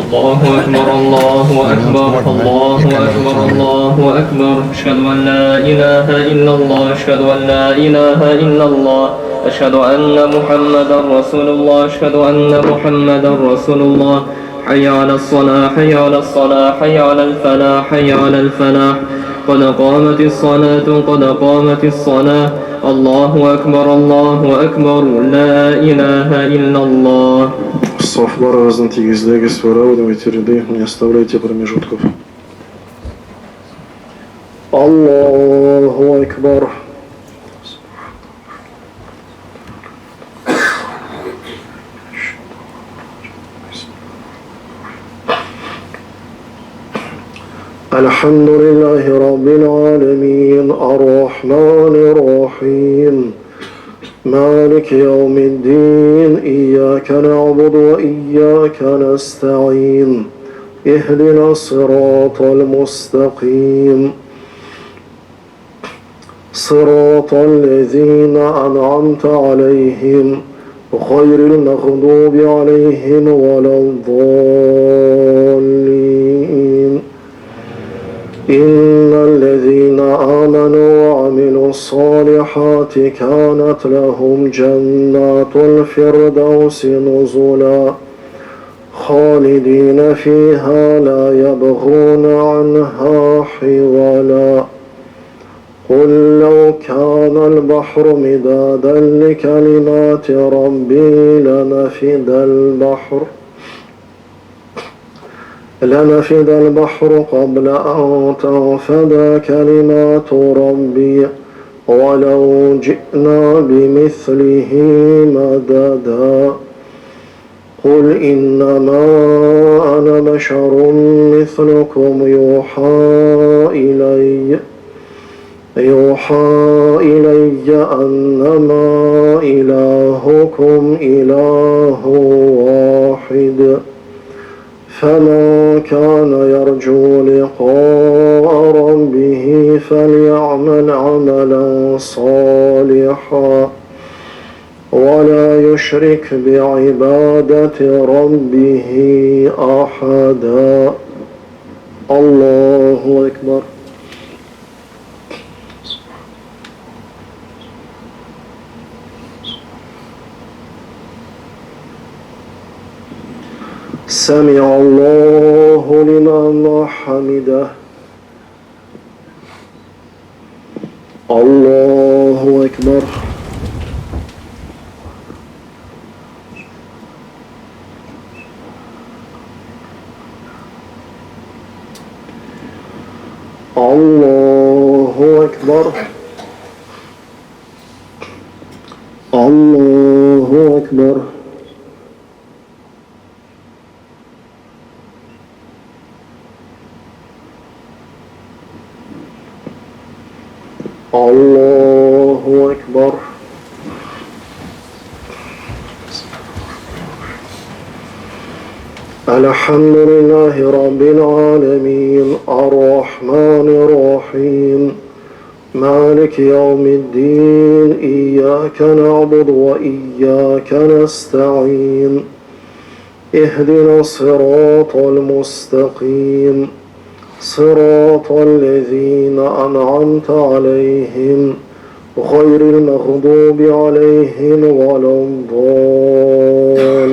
الله أكبر الله أكبر الله أكبر الله أكبر أشهد أن لا إله إلا الله أشهد أن لا إله إلا الله أشهد أن محمدا رسول الله أشهد أن محمدا رسول الله حي على الصلاة حي على الصلاة حي على الفلاح حي على الفلاح قد قامت الصلاة قد قامت الصلاة الله أكبر لا إله إلا الله. Софбара разнотигиздеги свараудимайте ряды, не оставляйте промежутков. Аллаху Акбар. الحمد لله رب العالمين الرحمن الرحيم مالك يوم الدين إياك نعبد وإياك نستعين اهدنا الصراط المستقيم صراط الذين أنعمت عليهم غير المغضوب عليهم ولا الضالين إن الذين آمنوا وعملوا الصالحات كانت لهم جنات الفردوس نزلا خالدين فيها لا يبغون عنها حولا قل لو كان البحر مدادا لكلمات ربي لنفد البحر قبل أن تنفد كلمات ربي ولو جئنا بمثله مددا قل إنما أنا بشر مثلكم يوحى إلي أنما إلهكم إله واحد فمن كان يرجو لقاء ربه فليعمل عملا صالحا ولا يشرك بعبادة ربه أحدا. الله أكبر. سمع الله لمن حمده. الله أكبر. الله أكبر. الله أكبر. الله أكبر. الحمد لله رب العالمين الرحمن الرحيم مالك يوم الدين إياك نعبد وإياك نستعين اهدنا الصراط المستقيم صراط الذين أنعمت عليهم غير المغضوب عليهم ولا الضالين.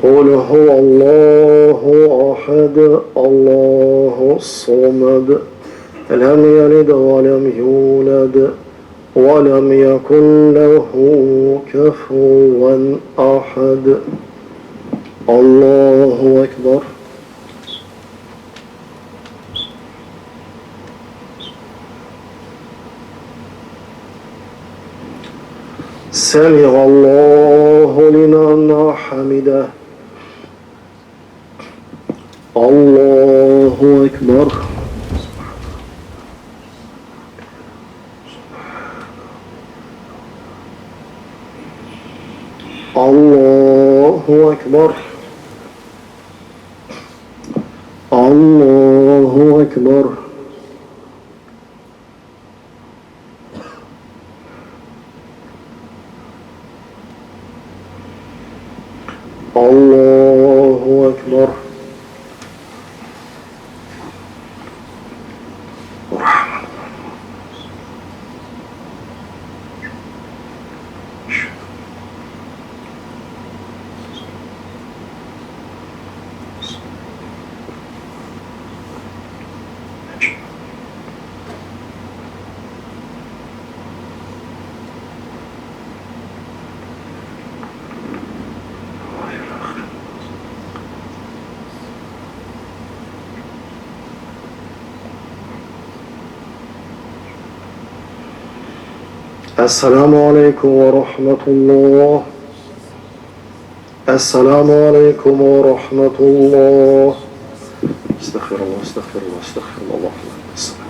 قل هو الله أحد الله الصمد لم يلد ولم يولد ولم يكن له كفوا أحد. الله أكبر. سمع الله لمن حمده. الله أكبر. الله أكبر. الله أكبر. الله أكبر. السلام عليكم ورحمة الله. السلام عليكم ورحمة الله. استغفر الله استغفر الله استغفر الله.